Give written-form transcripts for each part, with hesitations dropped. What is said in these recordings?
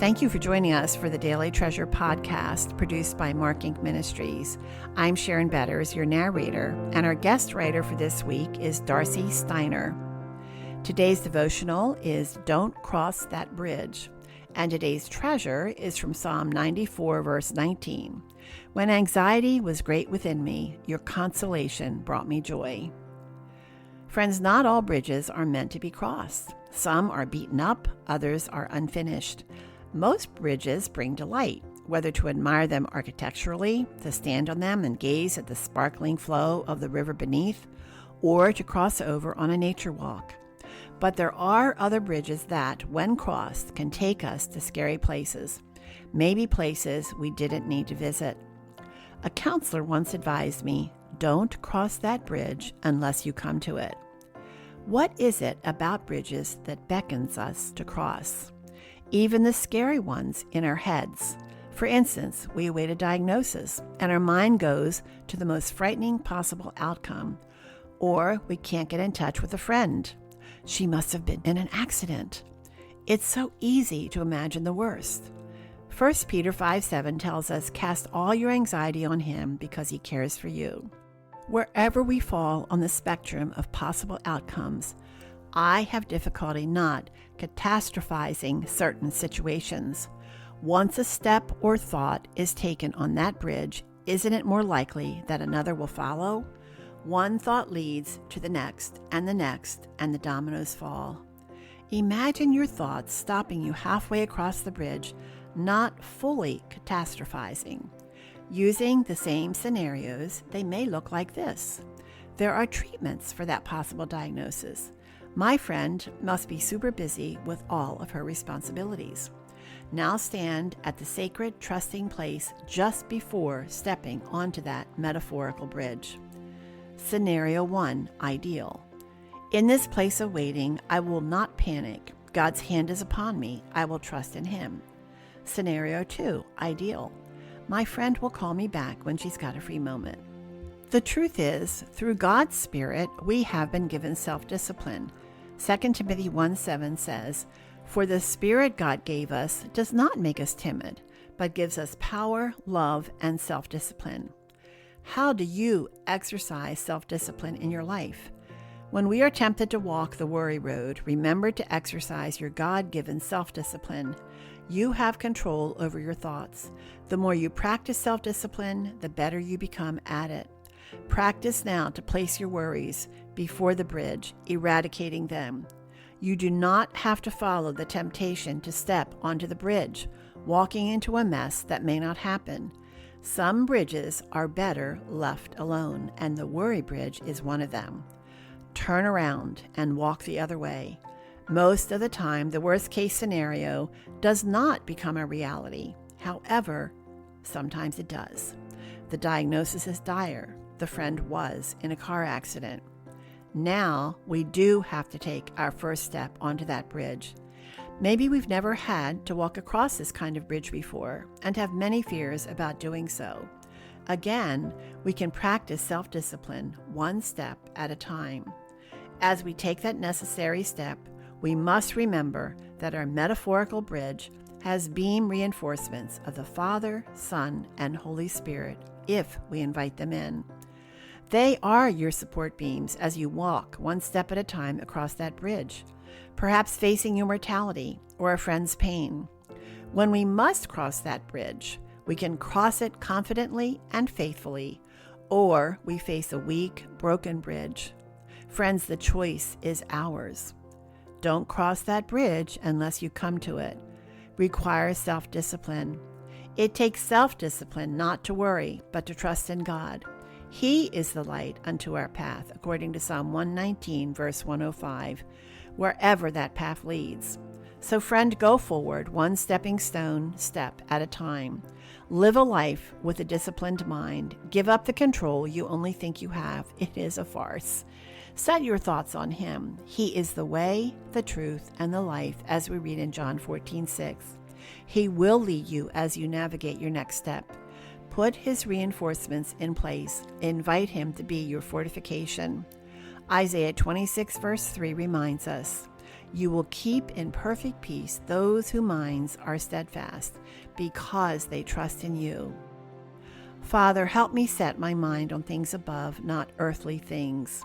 Thank you for joining us for the Daily Treasure podcast produced by Mark Inc. Ministries. I'm Sharon Betters, your narrator, and our guest writer for this week is Darcy Steiner. Today's devotional is Don't Cross That Bridge, and today's treasure is from Psalm 94, verse 19. When anxiety was great within me, your consolation brought me joy. Friends, not all bridges are meant to be crossed. Some are beaten up, others are unfinished. Most bridges bring delight, whether to admire them architecturally, to stand on them and gaze at the sparkling flow of the river beneath, or to cross over on a nature walk. But there are other bridges that, when crossed, can take us to scary places, maybe places we didn't need to visit. A counselor once advised me, don't cross that bridge unless you come to it. What is it about bridges that beckons us to cross? Even the scary ones in our heads. For instance, we await a diagnosis, and our mind goes to the most frightening possible outcome. Or we can't get in touch with a friend. She must have been in an accident. It's so easy to imagine the worst. 1 Peter 5:7 tells us, cast all your anxiety on him because he cares for you. Wherever we fall on the spectrum of possible outcomes, I have difficulty not catastrophizing certain situations. Once a step or thought is taken on that bridge, isn't it more likely that another will follow? One thought leads to the next, and the dominoes fall. Imagine your thoughts stopping you halfway across the bridge, not fully catastrophizing. Using the same scenarios, they may look like this. There are treatments for that possible diagnosis. My friend must be super busy with all of her responsibilities. Now stand at the sacred, trusting place just before stepping onto that metaphorical bridge. Scenario 1, ideal. In this place of waiting, I will not panic. God's hand is upon me. I will trust in him. Scenario 2, ideal. My friend will call me back when she's got a free moment. The truth is, through God's Spirit, we have been given self-discipline. 2 Timothy 1:7 says, for the Spirit God gave us does not make us timid, but gives us power, love, and self-discipline. How do you exercise self-discipline in your life? When we are tempted to walk the worry road, remember to exercise your God-given self-discipline. You have control over your thoughts. The more you practice self-discipline, the better you become at it. Practice now to place your worries before the bridge, eradicating them. You do not have to follow the temptation to step onto the bridge, walking into a mess that may not happen. Some bridges are better left alone, and the worry bridge is one of them. Turn around and walk the other way. Most of the time, the worst-case scenario does not become a reality. However, sometimes it does. The diagnosis is dire. The friend was in a car accident. Now we do have to take our first step onto that bridge. Maybe we've never had to walk across this kind of bridge before and have many fears about doing so. Again, we can practice self-discipline one step at a time. As we take that necessary step, we must remember that our metaphorical bridge has beam reinforcements of the Father, Son, and Holy Spirit if we invite them in. They are your support beams as you walk one step at a time across that bridge, perhaps facing your mortality or a friend's pain. When we must cross that bridge, we can cross it confidently and faithfully, or we face a weak, broken bridge. Friends, the choice is ours. Don't cross that bridge unless you come to it. Requires self-discipline. It takes self-discipline not to worry, but to trust in God. He is the light unto our path, according to Psalm 119, verse 105, wherever that path leads. So friend, go forward, one stepping stone step at a time. Live a life with a disciplined mind. Give up the control you only think you have. It is a farce. Set your thoughts on him. He is the way, the truth, and the life, as we read in John 14:6. He will lead you as you navigate your next step. Put his reinforcements in place. Invite him to be your fortification. Isaiah 26 verse 3 reminds us, You will keep in perfect peace those whose minds are steadfast, because they trust in you. Father, help me set my mind on things above, not earthly things.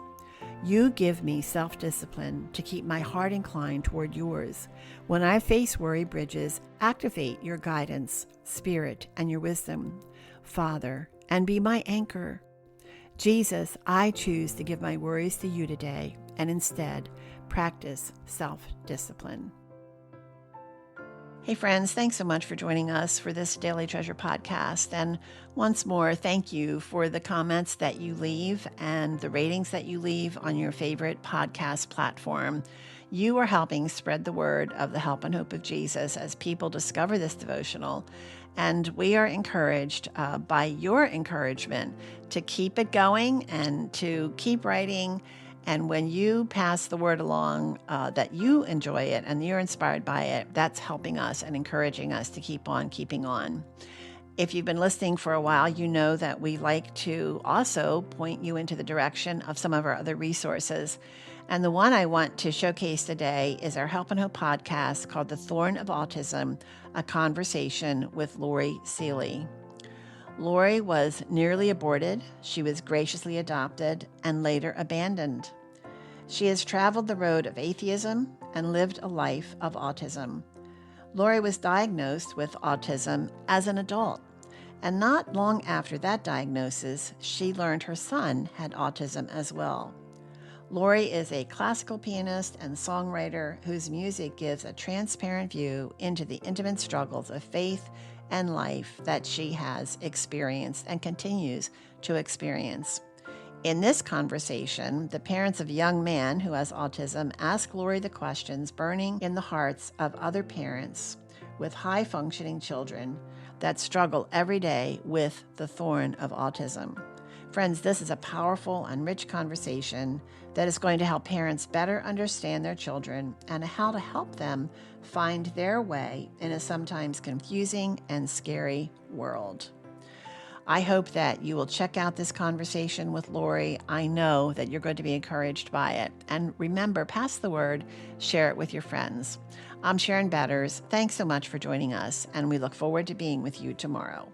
You give me self-discipline to keep my heart inclined toward yours. When I face worry bridges, activate your guidance, spirit, and your wisdom, Father, and be my anchor. Jesus, I choose to give my worries to you today and instead practice self-discipline. Hey friends, thanks so much for joining us for this Daily Treasure podcast. And once more, thank you for the comments that you leave and the ratings that you leave on your favorite podcast platform. You are helping spread the word of the help and hope of Jesus as people discover this devotional. And we are encouraged by your encouragement to keep it going and to keep writing. And when you pass the word along that you enjoy it and you're inspired by it, that's helping us and encouraging us to keep on keeping on. If you've been listening for a while, you know that we like to also point you into the direction of some of our other resources. And the one I want to showcase today is our Help and Hope podcast called The Thorn of Autism, a conversation with Lori Seeley. Lori was nearly aborted, she was graciously adopted, and later abandoned. She has traveled the road of atheism and lived a life of autism. Lori was diagnosed with autism as an adult, and not long after that diagnosis, she learned her son had autism as well. Lori is a classical pianist and songwriter whose music gives a transparent view into the intimate struggles of faith and life that she has experienced and continues to experience. In this conversation, the parents of a young man who has autism ask Lori the questions burning in the hearts of other parents with high-functioning children that struggle every day with the thorn of autism. Friends, this is a powerful and rich conversation that is going to help parents better understand their children and how to help them find their way in a sometimes confusing and scary world. I hope that you will check out this conversation with Lori. I know that you're going to be encouraged by it. And remember, pass the word, share it with your friends. I'm Sharon Betters. Thanks so much for joining us, and we look forward to being with you tomorrow.